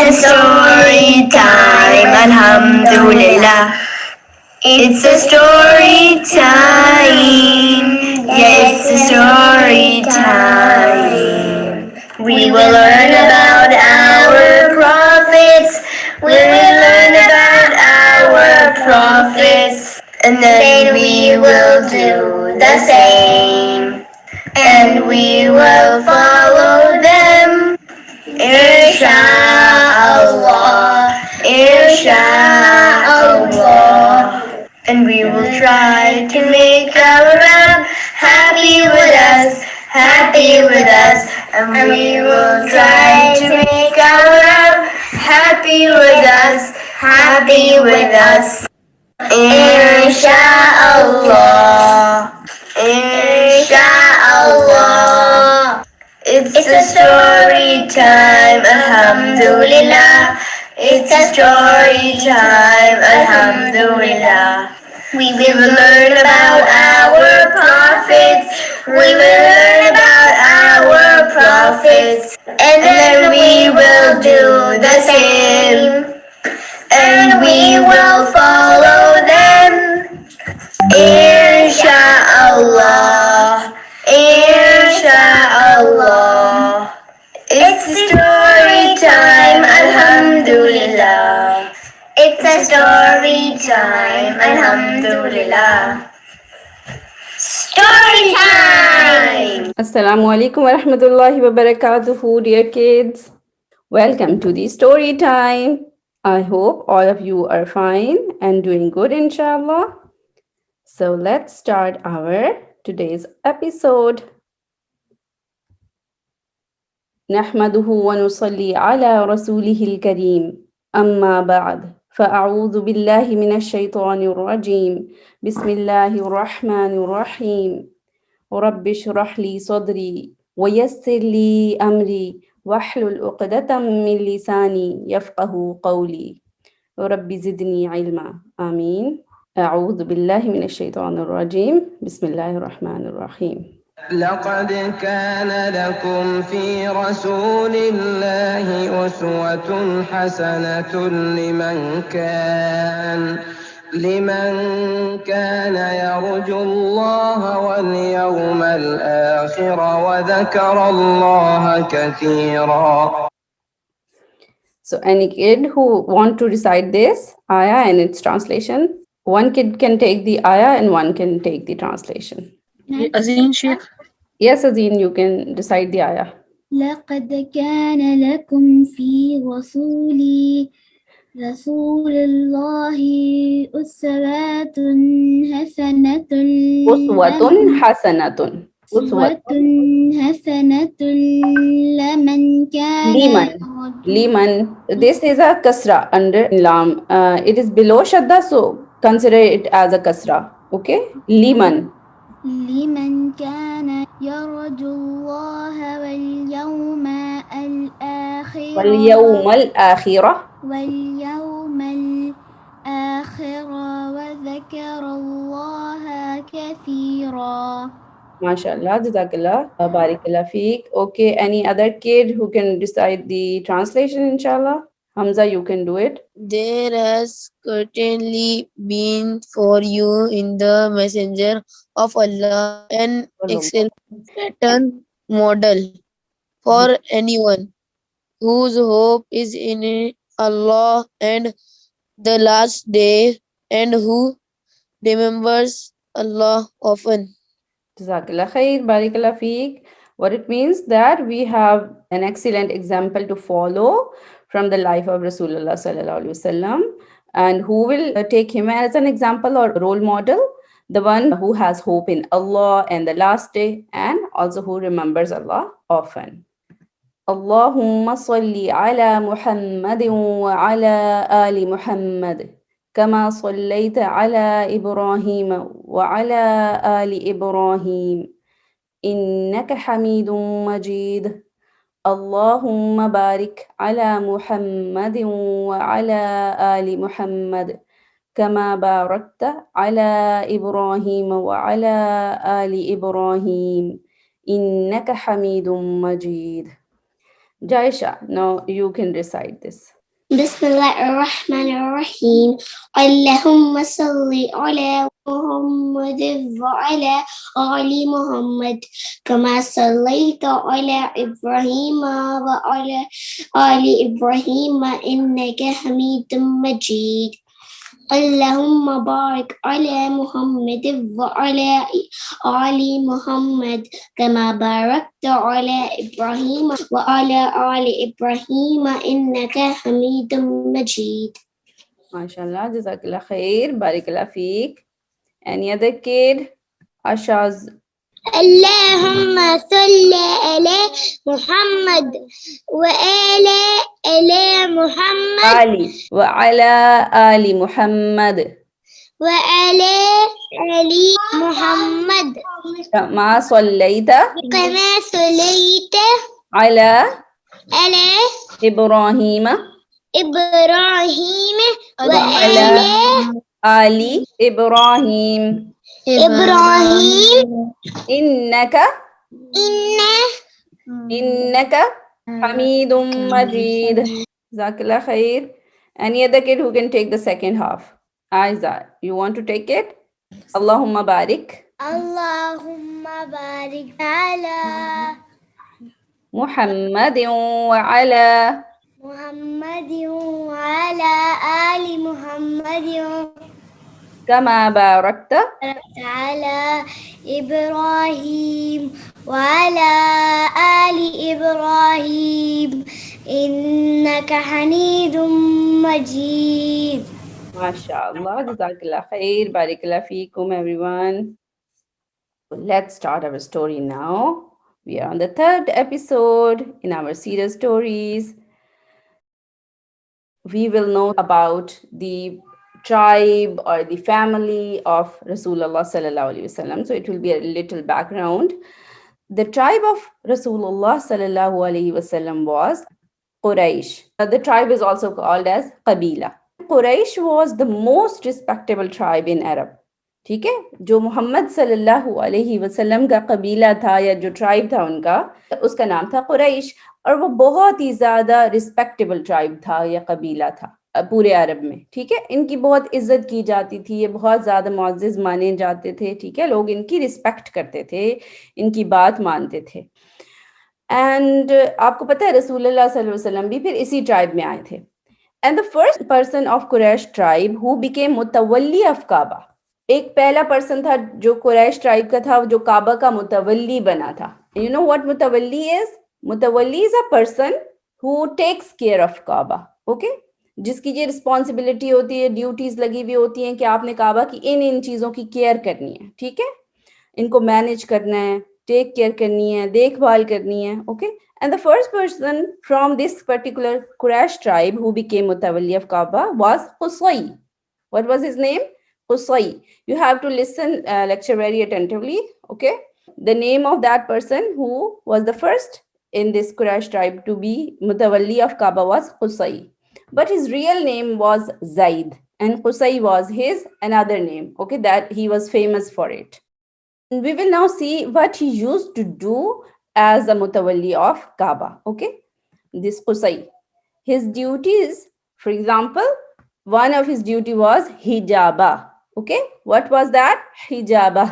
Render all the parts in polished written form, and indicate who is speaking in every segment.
Speaker 1: a story time, Alhamdulillah. It's a story time. Yeah, it's a story time. We will learn about our prophets. We will learn about our prophets. And then we will do the same. And we will follow them. Insha'Allah, Insha'Allah. And we will try to make our Rabb happy with us, happy with us. And we will try to make our Rabb happy with us, happy with us. Insha'Allah, Insha'Allah. It's a story time, Alhamdulillah. It's a story time, Alhamdulillah. We will learn about our prophets. We will learn about our prophets. And then we will do the same. And we will follow them. Insha'Allah. Insha'Allah. It's a story time, Alhamdulillah. It's a story time, Alhamdulillah. Story time!
Speaker 2: Assalamu alaikum wa rahmatullahi wa barakatuhu, dear kids. Welcome to the story time. I hope all of you are fine and doing good, inshallah. So let's start our today's episode. نحمده ونصلي على رسوله الكريم أما بعد فأعوذ بالله من الشيطان الرجيم بسم الله الرحمن الرحيم رب اشرح لي صدري ويسر لي أمري واحلل عقدة من لساني يفقه قولي رب زدني علما آمين أعوذ بالله من الشيطان الرجيم بسم الله الرحمن الرحيم
Speaker 3: لقد كان لكم في رسول الله أسوة حسنة لمن كان يرجو الله واليوم الآخر وذكر الله كثيرا.
Speaker 2: So any kid who want to recite this ayah and its translation, one kid can take the ayah and one can take the translation.
Speaker 4: Azeen Sheikh.
Speaker 2: Yes, Azeen, you can recite the ayah.
Speaker 5: لقد كان لكم في رسول الله أسوة حسنة
Speaker 2: أسوة
Speaker 5: حسنة لمن كان
Speaker 2: Liman. This is a kasra under lam. It is below shadda, so consider it as a kasra. Okay? Liman.
Speaker 5: لمن كان يرجو الله واليوم الآخر واليوم الآخر وذكر الله كثيرا.
Speaker 2: MashaAllah, Jazakallah, Barakallah Feek. Okay, any other kid who can recite the translation, inshallah? Hamza, you can do it.
Speaker 4: There has certainly been for you in the messenger of Allah an excellent pattern model for anyone whose hope is in Allah and the last day and who remembers Allah often.
Speaker 2: Jazakallah khair, Barakallah Feek. What it means that we have an excellent example to follow from the life of Rasulullah sallallahu alaihi wasallam, and who will take him as an example or role model? The one who has hope in Allah and the last day, and also who remembers Allah often. Allahumma salli ala Muhammadin wa ala ali Muhammad. كما صليت على إبراهيم وعلى آل إبراهيم إنك حميد مجيد اللهم بارك على محمد وعلى آل محمد كما باركت على إبراهيم وعلى آل إبراهيم إنك حميد مجيد. Jaisha, now you can recite this.
Speaker 1: بسم الله الرحمن الرحيم اللهم صل على محمد وعلى آل محمد كما صليت على إبراهيم وعلى آل إبراهيم إنك حميد مجيد اللهم بارك على محمد وعلى آل محمد كما باركت على إبراهيم وعلى آل إبراهيم إنك حميد مجيد.
Speaker 2: MashaAllah, Jazakallah khair, Barakallah feek. Any other kid? Ashaz.
Speaker 1: اللهم صل على محمد وآل محمد
Speaker 2: Ali. Wa ala Ali Muhammad.
Speaker 1: وعلى آل محمد
Speaker 2: Kama sallaita
Speaker 1: كما صليت
Speaker 2: ala
Speaker 1: على
Speaker 2: Ibrahim
Speaker 1: إبراهيم
Speaker 2: وعلى
Speaker 1: وعلى
Speaker 2: Ali Ibrahim.
Speaker 1: إبراهيم
Speaker 2: Innaka
Speaker 1: إن
Speaker 2: Hamidum Majid. Jazakallah khair. Any other kid who can take the second half? Aiza, you want to take it? Allahumma barik.
Speaker 1: اللهم بارك على
Speaker 2: محمد وعلى
Speaker 1: محمد وعلى آل محمد
Speaker 2: كما باركت
Speaker 1: على إبراهيم وعلى آل إبراهيم إنك حميد مجيد.
Speaker 2: MashaAllah, Jazakallah khair, Barakallah feekum everyone. Let's start our story now. We are on the third episode in our series stories. We will know about the tribe or the family of Rasulullah sallallahu alaihi wasallam. So it will be a little background. The tribe of Rasulullah sallallahu alaihi wasallam was Quraysh. The tribe is also called as Qabila. Quraysh was the most respectable tribe in Arab. ठीक है, जो मोहम्मद सल्लल्लाहु अलैहि वसल्लम का कबीला था या जो ट्राइब था उनका, उसका नाम था कुरैश, और वो बहुत ही ज्यादा रिस्पेक्टेबल ट्राइब था या कबीला था पूरे अरब में. ठीक है, इनकी बहुत इज्जत की जाती थी, ये बहुत ज्यादा मुअज़्ज़ज़ माने जाते थे. ठीक है, लोग इनकी रिस्पेक्ट करते थे, इनकी बात मानते थे. एंड आपको पता है रसूलुल्लाह सल्लल्लाहु अलैहि वसल्लम भी फिर इसी ट्राइब में आए थे. And the first person of Quraysh tribe who became मुतवल्ली ऑफ काबा, एक पहला पर्सन था जो कुरैश ट्राइब का था, जो काबा का मुतवल्ली बना था. यू नो व्हाट मुतवल्ली इज? मुतवल्ली is a person who takes care of Kaaba. Okay, जिसकी ये रिस्पॉन्सिबिलिटी होती है, ड्यूटीज लगी हुई होती हैं कि आपने काबा की इन चीजों की केयर करनी है. ठीक है, इनको मैनेज करना है, टेक केयर करनी है, देखभाल करनी है. Okay, and the first person from this particular Quraysh tribe who became mutawalli of Kaaba was Qusay. What was his name? Qusay. You have to listen lecture very attentively. Okay, the name of that person who was the first in this Quraysh tribe to be mutawalli of Kaaba was Qusay, but his real name was Zaid, and Qusay was his another name. Okay, that he was famous for it. We will now see what he used to do as a mutawalli of Kaaba. Okay, this Qusay, his duties, for example, one of his duty was hijaba. Okay, what was that? Hijaba.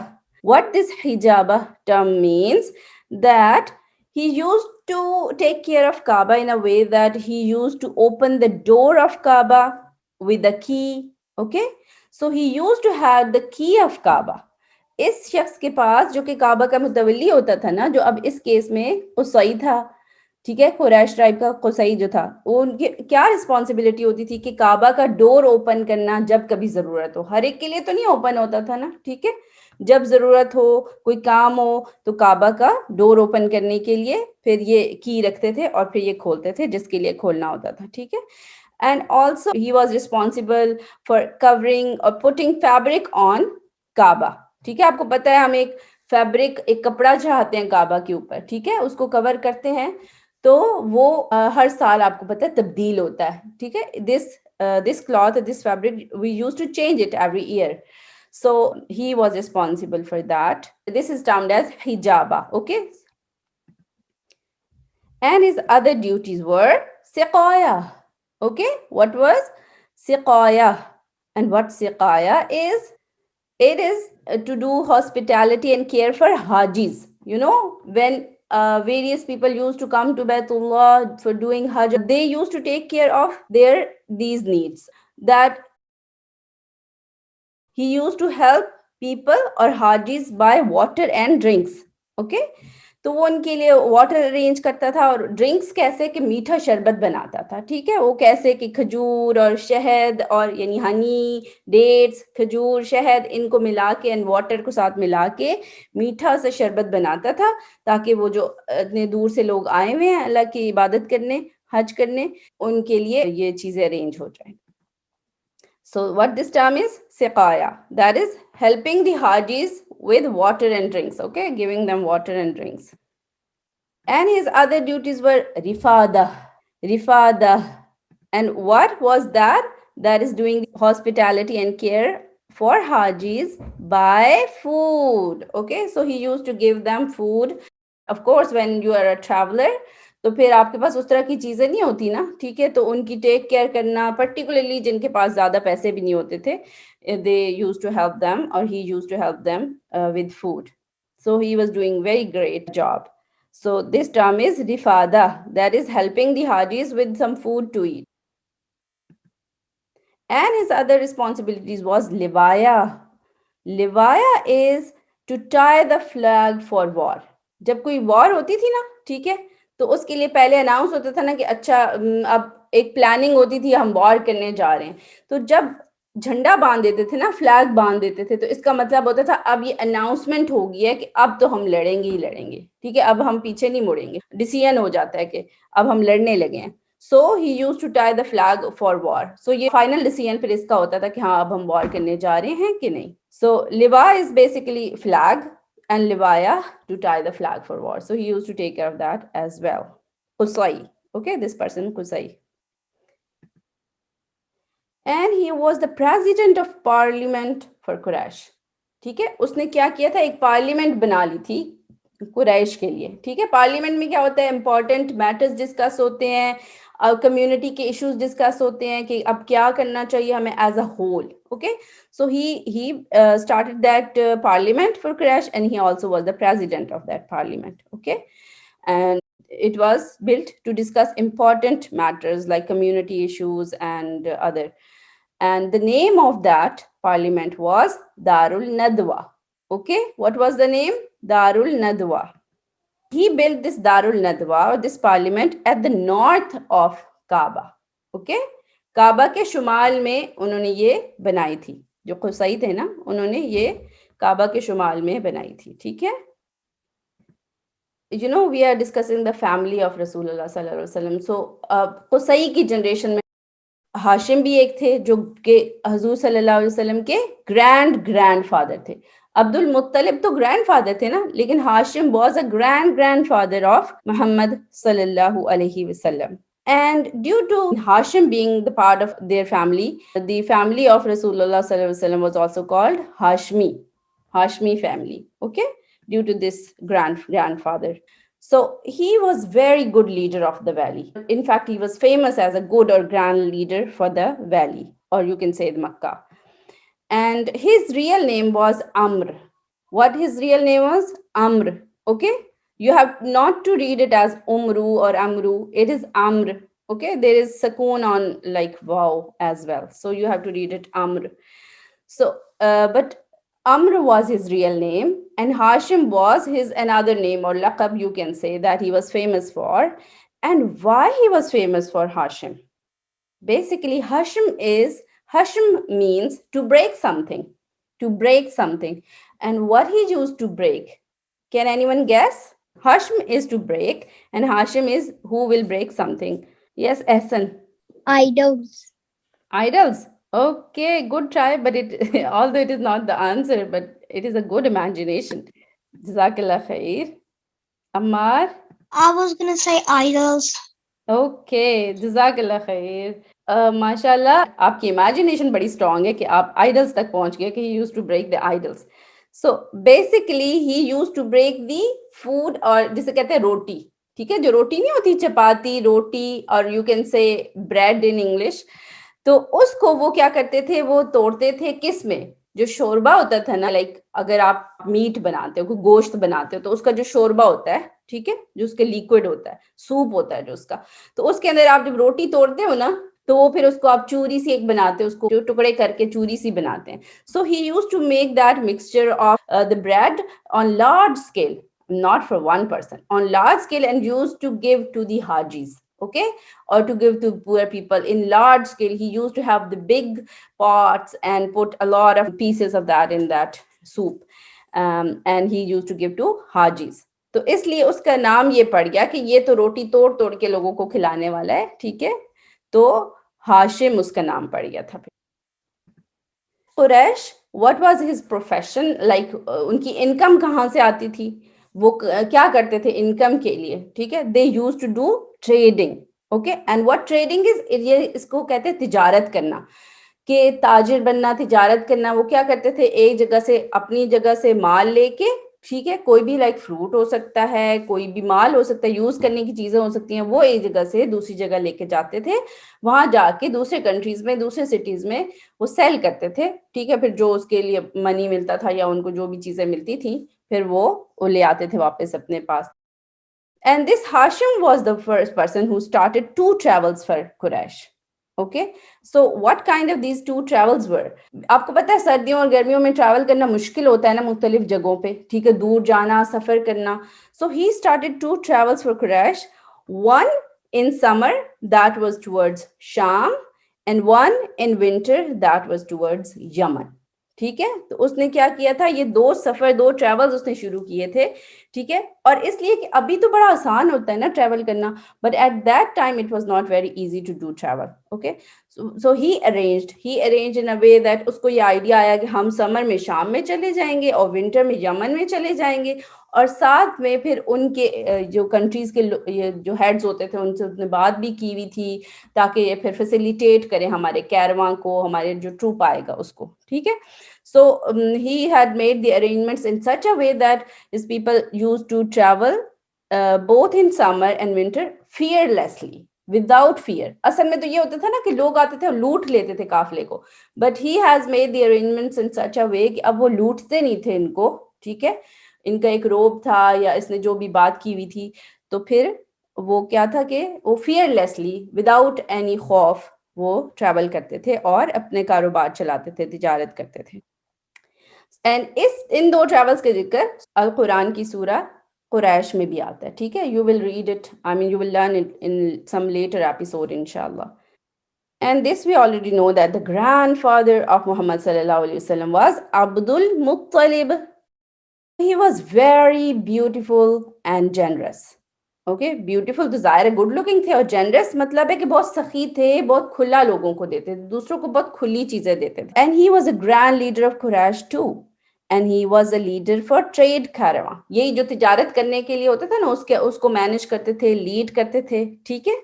Speaker 2: What this hijaba term means, that he used to take care of Kaaba in a way that he used to open the door of Kaaba with a key. Okay, so he used to have the key of Kaaba. इस शख्स के पास, जो कि काबा का मुतवल्ली होता था ना, जो अब इस केस में कुसई था, ठीक है, कुरैश ट्राइब का कुसई जो था, उनकी क्या रिस्पॉन्सिबिलिटी होती थी कि काबा का डोर ओपन करना जब कभी जरूरत हो. हर एक के लिए तो नहीं ओपन होता था ना. ठीक है, जब जरूरत हो, कोई काम हो, तो काबा का डोर ओपन करने के लिए फिर ये की रखते थे और फिर ये खोलते थे जिसके लिए खोलना होता था. ठीक है, and also he was responsible for covering और पुटिंग फैब्रिक ऑन काबा. ठीक है, आपको पता है हम एक फैब्रिक, एक कपड़ा चाहते हैं काबा के ऊपर, ठीक है, उसको कवर करते हैं, तो वो हर साल आपको पता है तब्दील होता है. ठीक है, this cloth, this fabric, we used to change it every year. So he was responsible for that. This is termed as hijaba. Okay, And his other duties were siqaya. Okay, what was siqaya? And what siqaya is? It is to do hospitality and care for hajis. You know, when various people used to come to Baitullah for doing hajj, they used to take care of their these needs. That he used to help people or hajis buy water and drinks. Okay, तो वो उनके लिए water arrange करता था और drinks कैसे कि मीठा शरबत बनाता था. ठीक है, वो कैसे कि खजूर और शहद और यानी हनी, डेट्स, खजूर, शहद इनको मिला के एंड वाटर को साथ मिला के मीठा सा शरबत बनाता था ताकि वो जो इतने दूर से लोग आए हुए हैं अल्लाह की इबादत करने, हज करने, उनके लिए ये चीजें अरेंज हो जाए. So what this term is? Siqaya. That is helping the Hajis with water and drinks. Okay, giving them water and drinks. And his other duties were rifada. Rifada. And what was that? That is doing hospitality and care for Hajis by food. Okay, so he used to give them food. Of course, when you are a traveler, तो फिर आपके पास उस तरह की चीजें नहीं होती ना. ठीक है, तो उनकी टेक केयर करना, पर्टिकुलरली जिनके पास ज्यादा पैसे भी नहीं होते थे, they used to help them, or he used to help them with food. So he was doing very great job. So this term is rifada, that is helping the hajis with some food to eat. And his other responsibilities was livaya. Livaya is to tie the flag for war. जब कोई war होती थी ना, ठीक है, तो उसके लिए पहले अनाउंस होता था ना कि अच्छा अब एक प्लानिंग होती थी, हम वॉर करने जा रहे हैं. तो जब झंडा बांध देते थे ना, फ्लैग बांध देते थे, तो इसका मतलब होता था अब ये अनाउंसमेंट हो गई है कि अब तो हम लड़ेंगे ही लड़ेंगे. ठीक है, अब हम पीछे नहीं मुड़ेंगे. डिसीजन हो जाता है कि अब हम लड़ने लगे हैं. So he used to tie the flag for war. So ये final decision फिर इसका होता था कि हाँ अब हम war करने जा रहे हैं कि नहीं. So liva is basically flag and livaya to tie the flag for war. So he used to take care of that as well. Qusay. Okay, this person Qusay. And he was the president of parliament for Quraysh. ठीक है, उसने क्या किया था, एक parliament बना ली थी कुरैश के लिए. ठीक है, पार्लियामेंट में क्या होता है, इंपॉर्टेंट मैटर्स डिस्कस होते हैं, कम्युनिटी के इश्यूज डिस्कस होते हैं कि अब क्या करना चाहिए हमें as a whole. Okay, so he started that parliament for Quraysh, and he also was the president of that parliament. Okay, and it was built to discuss important matters like community issues and other. And the name of that parliament was Darul Nadwa. Okay, what was the name? Darul Nadwa. He built this Darul Nadwa, or this parliament, at the north of Kaaba. Okay, काबा के शुमाल में उन्होंने ये बनाई थी. जो खुसई थे ना, उन्होंने ये काबा के शुमाल में बनाई थी. ठीक है, you know, we are discussing the family of Rasulullah sallallahu alaihi wasallam. So खुसई की जनरेशन में हाशिम भी एक थे जो कि हजूर सल्लल्लाहु अलैहि वसल्लम के ग्रैंडफादर थे. अब्दुल मुत्तलिब तो ग्रैंडफादर थे ना, लेकिन Hashim was a grandfather of Muhammad सल्लल्लाहु अलैहि वसल्लम. And due to Hashim being the part of their family, the family of Rasulullah sallallahu alaihi wasallam was also called Hashmi family. Okay, due to this grandfather. So he was very good leader of the valley. In fact, he was famous as a good or grand leader for the valley, or you can say the Makkah. And his real name was Amr. What his real name was? Amr. Okay, you have not to read it as Umru or Amru. It is Amr. Okay, there is sakoon on like wow as well, so you have to read it Amr. So but Amr was his real name, and Hashim was his another name or laqab, you can say, that he was famous for. And why he was famous for Hashim? Basically, Hashim means to break something, And what he used to break? Can anyone guess? Hashim is to break, and Hashim is who will break something. Yes, Ehsan. Idols. Okay, good try, but it although it is not the answer, but it is a good imagination. Jazakallah khair. Ammar.
Speaker 1: I was gonna say idols.
Speaker 2: Okay, Jazakallah khair. माशाल्लाह आपकी imagination बड़ी strong है कि आप idols तक पहुंच गए कि he used to break the idols. So basically he used to break the food, और जिसे कहते हैं रोटी. ठीक है, जो रोटी नहीं होती, चपाती रोटी, और you can say bread in English, तो उसको वो क्या करते थे, वो तोड़ते थे किस में, जो शोरबा होता था ना, लाइक अगर आप मीट बनाते हो, गोश्त बनाते हो, तो उसका जो शोरबा होता है, ठीक है, जो उसके लिक्विड होता है, सूप होता है जो उसका, तो उसके अंदर आप जब रोटी तोड़ते हो ना, तो वो फिर उसको आप चूरी सी एक बनाते हो, उसको जो टुकड़े करके चूरी सी बनाते हैं. So he used to make that mixture of the bread on large scale, not for one person, on large scale, and used to give to the hajis, okay, or to give to poor people in large scale. He used to have the big pots and put a lot of pieces of that in that soup, and he used to give to hajis. तो इसलिए उसका नाम ये पड़ गया कि ये तो रोटी तोड़ तोड़ के लोगों को खिलाने वाला है, ठीक है, तो हाशिम उसका नाम पड़ गया था. Quraysh, what was his profession, like उनकी इनकम कहाँ से आती थी, वो क्या करते थे इनकम के लिए, ठीक है, they used to do trading, okay, and what trading is, ये इसको कहते हैं तिजारत करना, कि ताजिर बनना, तिजारत करना. वो क्या करते थे, एक जगह से, अपनी जगह से माल लेके, ठीक है, कोई भी लाइक फ्रूट हो सकता है, कोई भी माल हो सकता है, यूज करने की चीजें हो सकती हैं, वो एक जगह से दूसरी जगह लेके जाते थे, वहां जाके दूसरे कंट्रीज में, दूसरे सिटीज में वो सेल करते थे, ठीक है, फिर जो उसके लिए मनी मिलता था या उनको जो भी चीजें मिलती थी, फिर वो ले आते थे वापस अपने पास. And this Hashim was the first person who started two travels for Quraysh. Okay, so what kind of these two travels were? आपको पता है सर्दियों और गर्मियों में ट्रैवल करना मुश्किल होता है ना मुख्तलिफ जगहों पे, ठीक है, दूर जाना, सफर करना. So he started two travels for Quraysh, one in summer that was towards Sham, and one in winter that was towards Yaman. ठीक है, तो उसने क्या किया था, ये दो सफर, दो ट्रैवल्स उसने शुरू किए थे, ठीक है, और इसलिए कि अभी तो बड़ा आसान होता है ना ट्रैवल करना, but at that time it was not very easy to do travel. Okay, so he arranged in a way that उसको ये आइडिया आया कि हम समर में शाम में चले जाएंगे और विंटर में यमन में चले जाएंगे, और साथ में फिर उनके जो कंट्रीज के जो हेड्स होते थे उनसे उसने बात भी की हुई थी, ताकि ये फिर फैसिलिटेट करें हमारे कैरवां को, हमारे जो ट्रूप आएगा उसको, ठीक है. So he had made the arrangements in such a way that his people used to travel both in summer and winter fearlessly, without fear. असल में तो ये होता था ना कि लोग आते थे और लूट लेते थे काफिले को, but he has made the arrangements in such a way कि अब वो लूटते नहीं थे इनको, ठीक है, इनका एक रोब था या इसने जो भी बात की हुई थी, तो फिर वो क्या था कि वो fearlessly, without any खौफ, वो ट्रैवल करते थे और अपने कारोबार चलाते थे, तिजारत करते थे. एंड इन दो ट्रैवल्स के जिक्र अल कुरान की सूरा कुरैश में भी आता है, ठीक है, you will read it, I mean you will learn it in some later episode इंशाल्लाह. And this we already know that the grandfather of Muhammad sallallahu alaihi wasallam was Abdul Muttalib. He was very beautiful and generous. Okay, beautiful तो जाहिर है good looking थे, और generous मतलब है कि बहुत सखी थे, बहुत खुला लोगों को देते थे, दूसरों को बहुत खुली चीजें देते थे. And he was a grand leader of Quraysh too, and he was a leader for trade कारवां. यही जो तिजारत करने के लिए होता था ना, उसको मैनेज करते थे, लीड करते थे, ठीक है.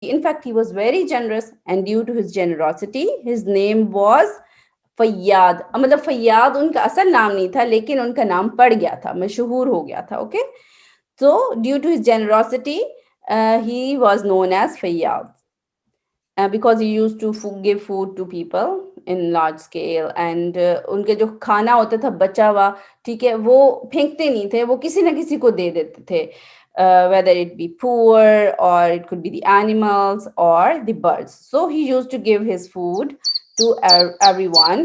Speaker 2: In fact, he was very generous, and due to his generosity, his name was Faiyad. मतलब फैयाद उनका असल नाम नहीं था, लेकिन उनका नाम पड़ गया था, मशहूर हो गया था. Okay, so due to his generosity, he was known as Fayyad, because he used to give food to people in large scale, and उनके जो खाना होता था बचा हुआ, ठीक है, वो फेंकते नहीं थे, वो किसी ना किसी को दे देते थे, whether it be poor or it could be the animals or the birds. So he used to give his food to everyone,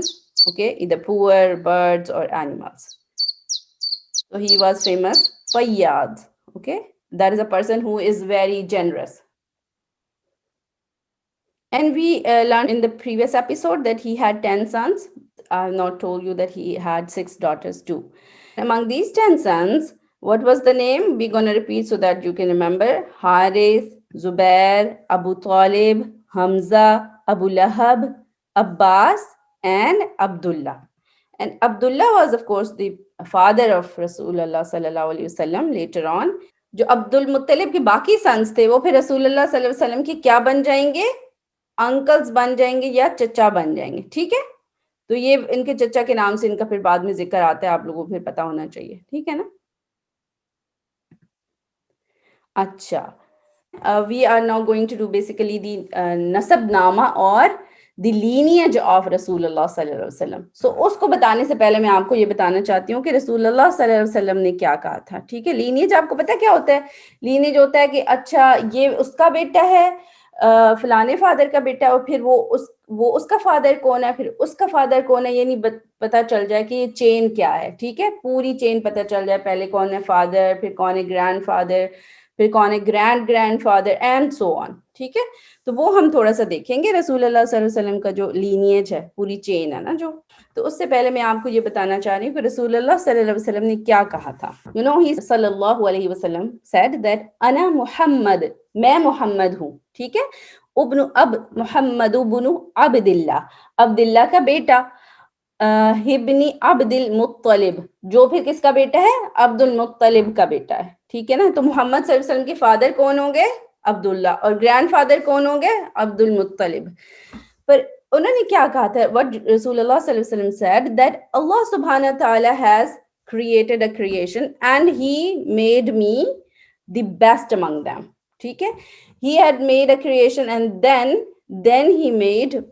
Speaker 2: okay, either poor, birds or animals. So he was famous Fayyad. Okay, that is a person who is very generous. And we learned in the previous episode that he had 10 sons. I have not told you that he had 6 daughters too. Among these 10 sons, what was the name? We're going to repeat so that you can remember. Harith, Zubair, Abu Talib, Hamza, Abu Lahab, Abbas, and Abdullah. And Abdullah was, of course, the father of Rasulullah sallallahu alaihi wasallam later on. जो अब्दुल मुत्तलिब के बाकी sons थे वो फिर रसूलुल्लाह सल्लल्लाहु अलैहि वसल्लम के क्या बन जाएंगे? अंकल्स बन जाएंगे या चचा बन जाएंगे, ठीक है. तो ये इनके चचा के नाम से इनका फिर बाद में जिक्र आता है, आप लोगों को फिर पता होना चाहिए, ठीक है ना. अच्छा, we are now going to do basically the nasab nama or the lineage of Rasulullah sallallahu alaihi wasallam. So उसको बताने से पहले मैं आपको ये बताना चाहती हूँ कि रसूलुल्लाह सल्लल्लाहु अलैहि वसल्लम ने क्या कहा था. ठीक है, लीनिएज आपको पता है क्या होता है? लीनिएज होता है कि अच्छा ये उसका बेटा है, फलाने फादर का बेटा है, और फिर वो उसका फादर कौन है, फिर उसका फादर कौन है, ये नहीं पता चल जाए कि ये चेन क्या है. ठीक है, पूरी चेन पता चल जाए, पहले कौन है फादर, फिर कौन है ग्रैंडफादर, फिर कौन है ग्रैंडफादर एंड सो ऑन. ठीक है, तो वो हम थोड़ा सा देखेंगे रसूलुल्लाह सल्लल्लाहु अलैहि वसल्लम का जो लीनिएज है, पूरी चेन है ना जो. तो उससे पहले मैं आपको ये बताना चाह रही हूँ कि रसूलुल्लाह सल्लल्लाहु अलैहि वसल्लम ने क्या कहा था. यू नो ही सल्लल्लाहु अलैहि वसल्लम सेड दैट अना मुहम्मद, मैं मोहम्मद हूँ. ठीक है, उब्नु अब मुहम्मद उब्नु अब्दिल्ला का बेटा, हिब्नी अब्दुल मुत्तलिब, जो फिर किसका बेटा है? अब्दुल मुत्तलिब का बेटा है. ठीक है ना, तो मोहम्मद सल्लल्लाहु अलैहि वसल्लम के फादर कौन होंगे? अब्दुल्ला, और ग्रैंडफादर कौन होंगे? अब्दुल मुत्तलिब. पर उन्होंने क्या कहा था? व्हाट रसूलुल्लाह सल्लल्लाहु अलैहि वसल्लम सेड दैट अल्लाह सुब्हानहू व तआला has created a creation and he made me the best among them. ठीक है, he had made a creation and then he made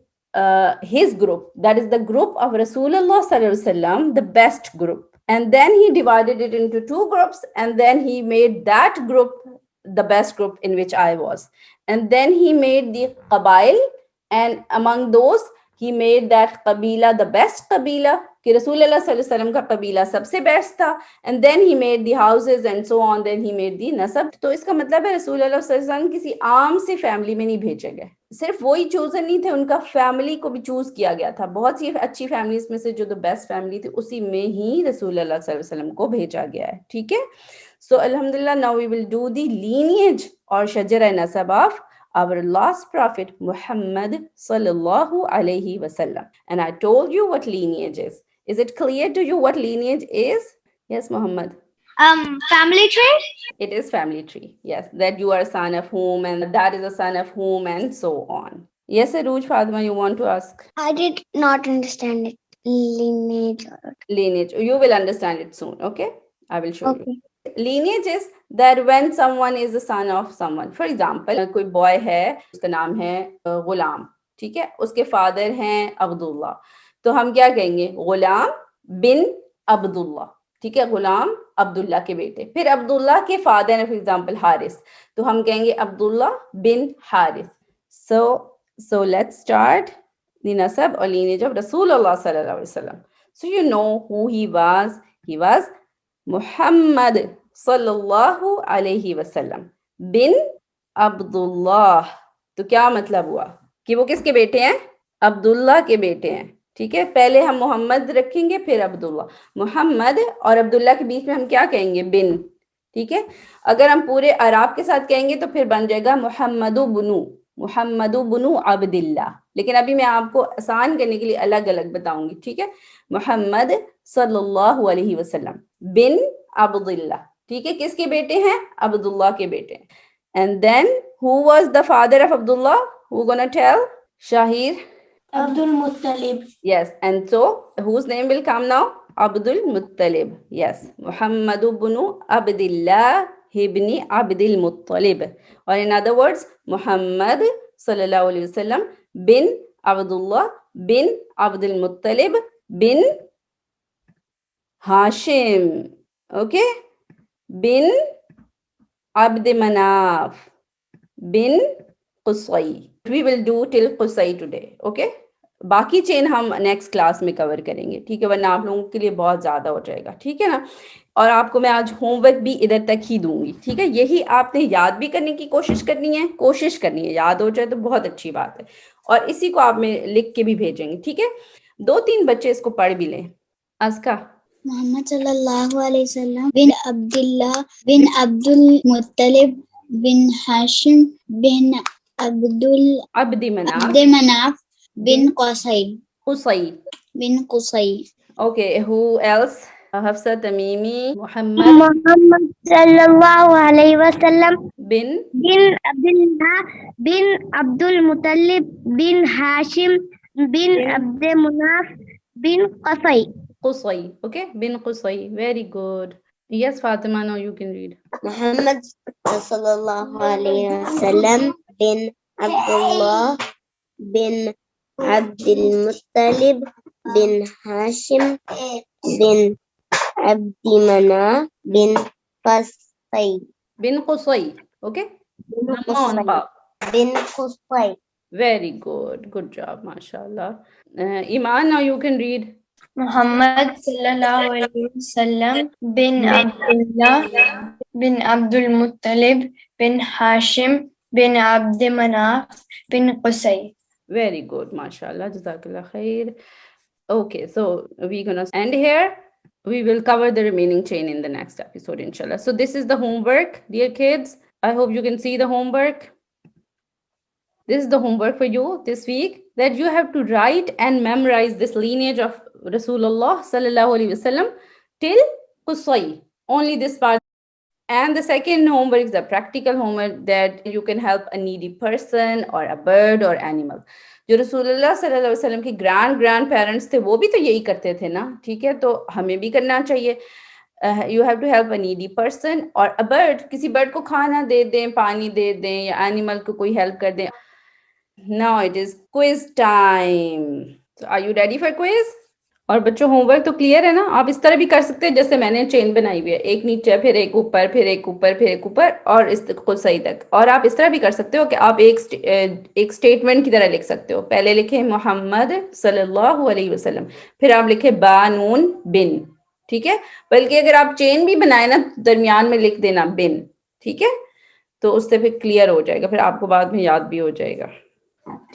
Speaker 2: his group, that is the group of Rasulullah sallallahu alaihi wasallam, the best group, and then he divided it into two groups, and then he made that group the best group in which I was, and then he made the qabail, and among those he made that qabila the best qabila, कि रसूलुल्लाह सल्लल्लाहु अलैहि वसल्लम का कबीला सबसे best था, and then he made the houses and so on, then he made the nasab. तो इसका मतलब है रसूलुल्लाह सल्लल्लाहु अलैहि वसल्लम किसी आम से फैमिली में नहीं भेजे गए, सिर्फ वही चूजन नहीं थे, उनका फैमिली को भी चूज किया गया था. बहुत सी अच्छी फैमिलीज में से जो द बेस्ट फैमिली थी उसी में ही रसूलुल्लाह सल्लल्लाहु अलैहि वसल्लम को भेजा गया है. ठीक है, सो अल्हम्दुलिल्लाह, now we will do the lineage और शजर नसब of our last prophet Muhammad sallallahu alaihi wasallam. And I told you what lineage is. Is it clear to you what lineage is? Yes, Muhammad.
Speaker 1: Family tree.
Speaker 2: It is family tree. Yes, that you are a son of whom and that is a son of whom and so on. Yes, Aruj, Fatima, you want to ask?
Speaker 1: I did not understand it. Lineage.
Speaker 2: Lineage. You will understand it soon. Okay, I will show you.
Speaker 1: Okay.
Speaker 2: Lineage is that when someone is the son of someone. For example, कोई boy है, उसका नाम है गुलाम. ठीक है, उसके father हैं अब्दुल्ला, तो हम क्या कहेंगे? गुलाम बिन अब्दुल्ला. ठीक है, गुलाम अब्दुल्ला के बेटे. फिर अब्दुल्ला के फादर है फॉर एग्जांपल हारिस, तो हम कहेंगे अब्दुल्ला बिन Haris. So let's start the nasab or lineage of Rasulullah sallallahu alaihi wasallam. So you know who he was. He was Muhammad sallallahu alaihi wasallam bin Abdullah. तो क्या मतलब हुआ कि वो किसके बेटे हैं? अब्दुल्ला के बेटे हैं. ठीक है, पहले हम मोहम्मद रखेंगे फिर अब्दुल्ला. मोहम्मद और अब्दुल्ला के बीच में हम क्या कहेंगे? बिन. ठीक है, अगर हम पूरे अराब के साथ कहेंगे तो फिर बन जाएगा मुहम्मदु बुनु अब्दिल्ला. लेकिन अभी मैं आपको आसान करने के लिए अलग अलग बताऊंगी. ठीक है, मोहम्मद सल्लल्लाहु अलैहि वसल्लम बिन अब्दुल्ला. ठीक है, किसके बेटे हैं? अब्दुल्ला के बेटे. And then who was the father of Abdullah? Who gonna tell? शाहिर?
Speaker 1: Abdul Muttalib.
Speaker 2: Yes, and so whose name will come now? Abdul Muttalib. Yes, Muhammad ibn Abdullah ibn Abdul Muttalib. Or in other words, Muhammad sallallahu alaihi wasallam bin Abdullah bin Abdul Muttalib bin Hashim. Okay, bin Abd Manaf bin Qusay. We will do till Qusay today. Okay, बाकी chain हम next class में cover करेंगे. ठीक है, वरना आप लोगों के लिए बहुत ज्यादा हो जाएगा. ठीक है ना, और आपको मैं आज होमवर्क भी इधर तक ही दूंगी. ठीक है, यही आपने याद भी करने की कोशिश करनी है, याद हो जाए तो बहुत अच्छी बात है, और इसी को आप में लिख के भी भेजेंगे. ठीक है, 2-3 बच्चे इसको पढ़ भी लें. अस्का?
Speaker 5: मोहम्मद सल्लल्लाहु अलैहि वसल्लम बिन अब्दुल्लाह बिन अब्दुल मुत्तलिब बिन हाशिम बिन
Speaker 2: अब्द
Speaker 5: Manaf bin Qusay. Bin Qusay.
Speaker 2: Okay, who else? Hafsa, Tamimi, Muhammad
Speaker 1: sallallahu alaihi wasallam
Speaker 2: bin
Speaker 1: Abdullah bin Abdul Muttalib bin Hashim bin Abd Manaf bin Qusay.
Speaker 2: Okay, bin Qusay. Very good. Yes, Fatima, now you can read.
Speaker 1: Muhammad sallallahu alayhi wasallam bin Abdullah bin Abdul Muttalib bin Hashim bin Abdi Manaf bin Qasay
Speaker 2: Bin Qusay. Okay.
Speaker 1: bin
Speaker 2: Dhamma on
Speaker 1: Qusay
Speaker 2: Qaf.
Speaker 1: bin Qusay.
Speaker 2: Very good. Good job, mashallah. Iman, now you can read.
Speaker 6: Muhammad sallallahu alaihi wasallam bin Abdullah bin Abdul Muttalib bin Hashim bin Abd Manaf bin Qusay.
Speaker 2: Very good, mashallah. Jazakallah khair. Okay, so we're gonna end here. We will cover the remaining chain in the next episode, inshallah. So this is the homework, dear kids. I hope you can see the homework. This is the homework for you this week, that you have to write and memorize this lineage of Rasulullah sallallahu alaihi wasallam till Qusay. Only this part. And the second homework is the practical homework, that you can help a needy person or a bird or animal. जो रसूलुल्लाह सल्लल्लाहु अलैहि वसल्लम के grand parents थे वो भी तो यही करते थे ना, ठीक है, तो हमें भी करना चाहिए. You have to help a needy person or a bird. किसी बर्ड को खाना दे दें, पानी दे दें, या एनिमल को कोई हेल्प कर दें. Now it is quiz time. So are you ready for quiz? और बच्चों होमवर्क तो क्लियर है ना. आप इस तरह भी कर सकते हैं जैसे मैंने चेन बनाई हुई है, एक नीचे फिर एक ऊपर फिर एक ऊपर फिर एक ऊपर और इस को सही तक. और आप इस तरह भी कर सकते हो कि आप एक स्टेटमेंट की तरह लिख सकते हो. पहले लिखे मोहम्मद सल्लल्लाहु अलैहि वसल्लम, फिर आप लिखे बानून बिन, ठीक है. बल्कि अगर आप चेन भी बनाए ना, दरमियान में लिख देना बिन, ठीक है, तो उससे फिर क्लियर हो जाएगा, फिर आपको बाद में याद भी हो जाएगा.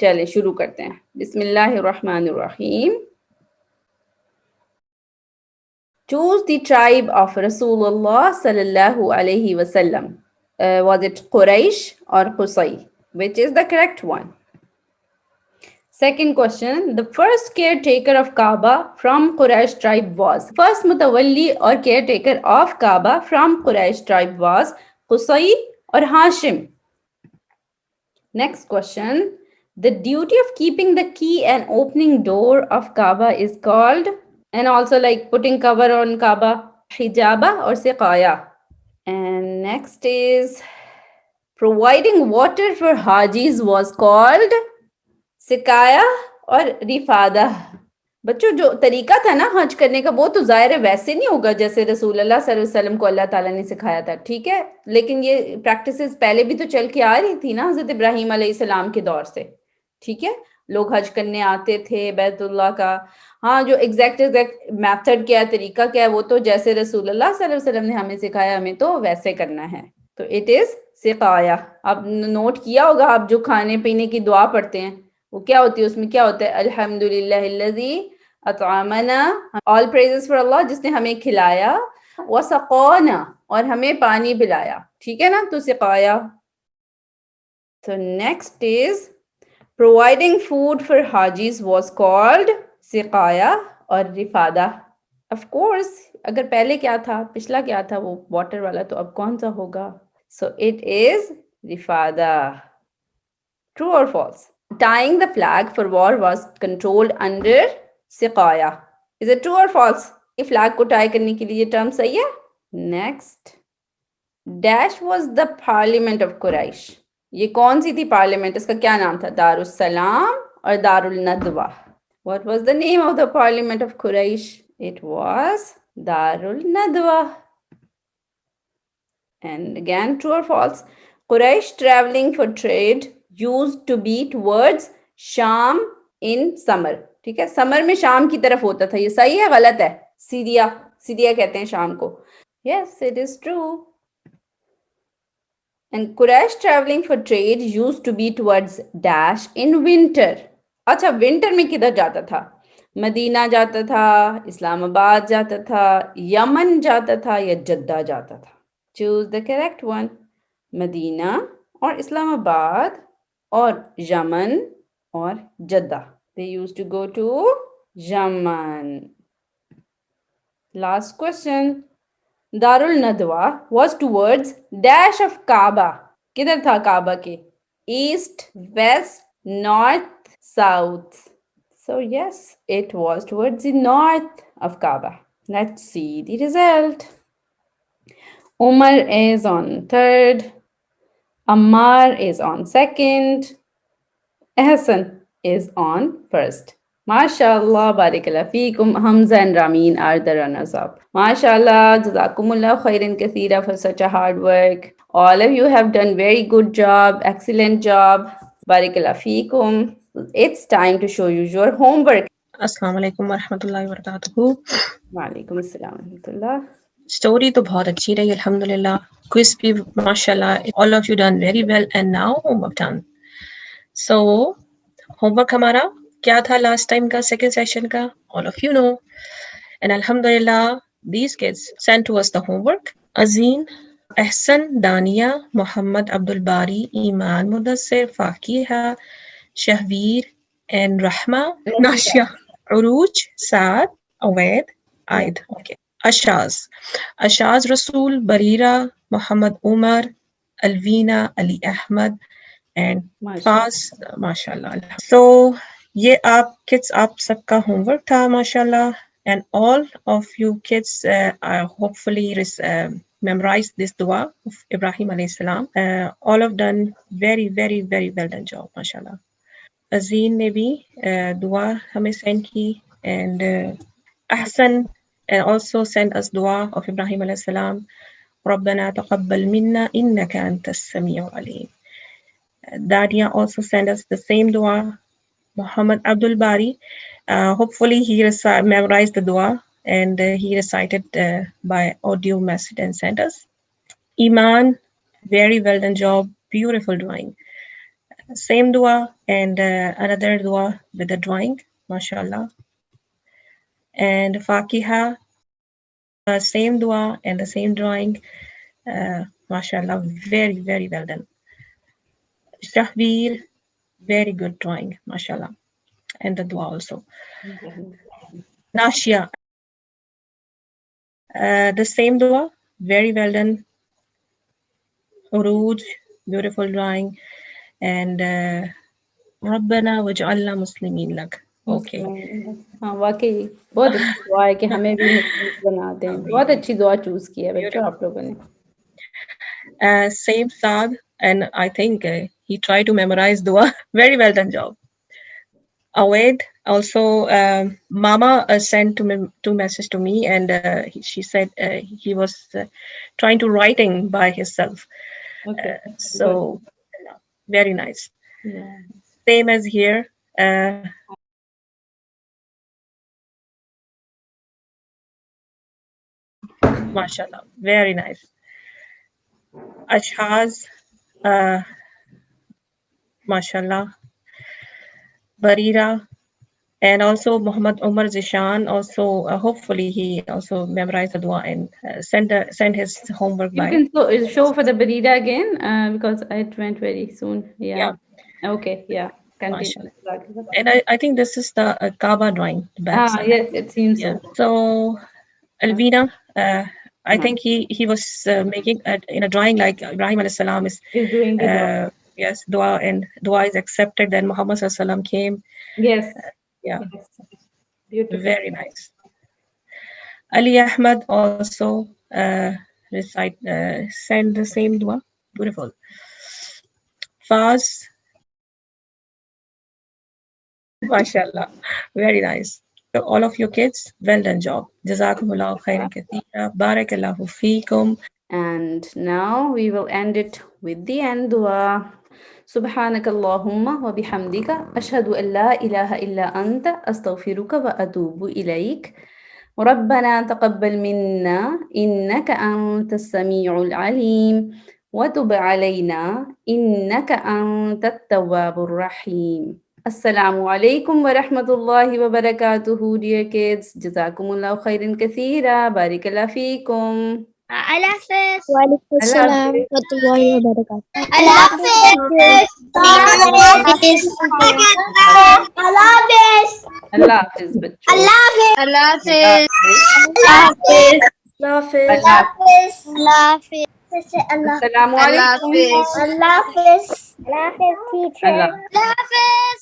Speaker 2: चलिए शुरू करते हैं. बिस्मिल्लाहिर्रहमानिर्रहीम. Choose the tribe of Rasulullah sallallahu alaihi wasallam. Was it Quraysh or Qusay? Which is the correct one? Second question. The first caretaker of Kaaba from Quraysh tribe was. First mutawalli or caretaker of Kaaba from Quraysh tribe was Qusay or Hashim. Next question. The duty of keeping the key and opening door of Kaaba is called, and also like putting cover on Kaaba, hijaba or siqaya. And next is providing water for Hajis was called siqaya or rifada. बच्चों जो तरीका था ना हज करने का, वो तो जाहिर है वैसे नहीं होगा जैसे रसूलुल्लाह सल्लल्लाहु अलैहि वसल्लम को अल्लाह ताला ने सिखाया था, ठीक है, लेकिन ये प्रैक्टिसेस पहले भी तो चल के आ रही थी ना हजरत इब्राहिम अलैहिस्सलाम के दौर से, ठीक है. लोग हज करने आते थे बैतुल्लाह का. हाँ, जो एग्जैक्ट मेथड क्या है, तरीका क्या है, वो तो जैसे रसूलुल्लाह सल्लल्लाहु अलैहि वसल्लम ने हमें सिखाया, हमें तो वैसे करना है. तो इट इज सिकाया. आप नोट किया होगा, आप जो खाने पीने की दुआ पढ़ते हैं वो क्या होती है, उसमें क्या होता है, अल्हम्दुलिल्लाहिल्लज़ी अतअमना, ऑल प्रेजेस फॉर अल्लाह जिसने हमें खिलाया, व सक़ाना और हमें पानी पिलाया, ठीक है ना, तो सिकाया. So next is providing food for Hajis was called siqaya or rifada. Of course, अगर पहले क्या था, पिछला क्या था, वो वाटर वाला, तो अब कौन सा होगा? So it is rifada. True or false? Tying the flag for war was controlled under siqaya. Is it true or false? ये flag को tie करने के लिए term सही है? Next. Dash was the parliament of Quraysh. ये कौन सी थी पार्लियामेंट, इसका क्या नाम था, दारुस्सलाम और Darul Nadwa. What was the name of the parliament of Quraysh? It was Darul Nadwa. And again, true or false? Quraysh traveling for trade used to be towards Sham in summer. ठीक है, summer में शाम की तरफ होता था. ये सही है गलत है? सीरिया कहते हैं शाम को. Yes, it is true. And Quraysh traveling for trade used to be towards Dash in winter. अच्छा, विंटर में किधर जाता था? मदीना जाता था, इस्लामाबाद जाता था, यमन जाता था या जद्दा जाता था? Choose the correct one. Medina और इस्लामाबाद और यमन और Jeddah. They used to go to Yaman. Last question. Darul Nadwa was towards Dash of Kaaba. किधर था काबा के? East, west, north, south. So yes, it was towards the north of Kaaba. Let's see the result. Umar is on third. Ammar is on second. Ehsan is on first. MashaAllah, Barakallah feekum. Hamza and Ramin are the runners up. MashaAllah, Jazakumullah khairan kathira for such a hard work. All of you have done very good job, excellent job. Barakallah feekum. It's time to show you your homework.
Speaker 7: अस्सलाम वालेकुम वरहमतुल्लाहि वबरकातुहू।
Speaker 2: वालेकुम अस्सलाम वरहमतुल्लाह।
Speaker 7: Story तो बहुत अच्छी रही अल्हम्दुलिल्लाह, क्विज भी माशाल्लाह, all of you done very well and now homework done. So homework हमारा क्या था last time का second session का, all of you know, and alhamdulillah these kids sent to us the homework. Azeen, Ehsan, Dania, Muhammad Abdul Bari, Iman, Mudassir, Fakiha, Shahveer and Rahma, Nashia, Uruj, Saad, Awed, Aid. Okay. Ashaz, Rasul, Barira, Muhammad Umar, Alvina, Ali Ahmad, and Faz, mashallah. So, ये आप kids आप सबका homework था mashallah, and all of you kids hopefully memorized this dua of Ibrahim alayhi salam. All of done very well done job mashallah. Azeen ने भी dua हमें send की, and Ahsan also sent us dua of Ibrahim alayhi salam. ربنا تقبل منا إنك أنت السميع العليم. Dadia also sent us the same dua. Muhammad Abdul Bari, hopefully he memorized the dua and he recited by audio message and sent us. Iman, very well done job, beautiful drawing. Same dua and another dua with the drawing, mashallah. And Fakiha, same dua and the same drawing, mashallah, very well done. Shahveer, very good drawing, mashallah, and the dua also. Nashia, the same dua, very well done. Uruj, beautiful drawing, and Rabbana waj'alna muslimin lak. Okay.
Speaker 2: हाँ वाकई बहुत अच्छी दुआ है कि हमें भी मुस्लिम बना दें। बहुत अच्छी दुआ चूज की है बच्चों आप लोगों ने।
Speaker 7: Same Saad, and I think he tried to memorize dua. Very well done job. Awed also, Mama sent two messages to me, and she said he was trying to writing by himself. Okay. So very nice. Yeah. Same as here. Mashallah, very nice. Ashaz, mashallah. Barira, and also Muhammad Umar Zishan, also hopefully he also memorized the dua and send his homework by.
Speaker 2: You can show for the Barira again because it went very soon. Yeah. Okay, yeah. Continue.
Speaker 7: And I think this is the Kaaba drawing.
Speaker 2: Yes, it seems so.
Speaker 7: So, Alvina, I think he was making in a drawing like Ibrahim alayhi salam is
Speaker 2: doing the dua.
Speaker 7: Yes, dua, and dua is accepted. Then Muhammad sallallahu alaihi wasallam came.
Speaker 2: Yes.
Speaker 7: Yeah.
Speaker 2: Yes. Beautiful.
Speaker 7: Very nice. Ali Ahmad also send the same dua. Beautiful. Faz. Mashallah. Very nice. So all of your kids, well done job. Jazakumullahu khairan kathira. Barakallahu feekum.
Speaker 2: And now we will end it with the end dua. سبحانك اللهم وبحمدك أشهد أن لا إله إلا أنت أستغفرك وأتوب إليك ربنا تقبل منا إنك أنت السميع العليم وتب علينا إنك أنت التواب الرحيم السلام عليكم ورحمة الله وبركاته dear kids جزاكم الله خيرا كثيرا بارك الله فيكم
Speaker 5: Allah Hafiz.
Speaker 4: Walaikum assalam warahmatullahi wabarakatuh.
Speaker 5: Allah Hafiz. Allah Hafiz. Allah Hafiz.
Speaker 2: Allah Hafiz बच्चों
Speaker 5: Allah Hafiz.
Speaker 6: Allah Hafiz.
Speaker 5: Allah Hafiz.
Speaker 6: Allah Hafiz.
Speaker 5: Allah Hafiz. Allah Hafiz.
Speaker 2: Assalamu
Speaker 6: Allah
Speaker 2: alaikum
Speaker 6: Hafiz.
Speaker 5: Allah Hafiz. Allah Hafiz teacher.
Speaker 2: Allah
Speaker 5: Allah Hafiz.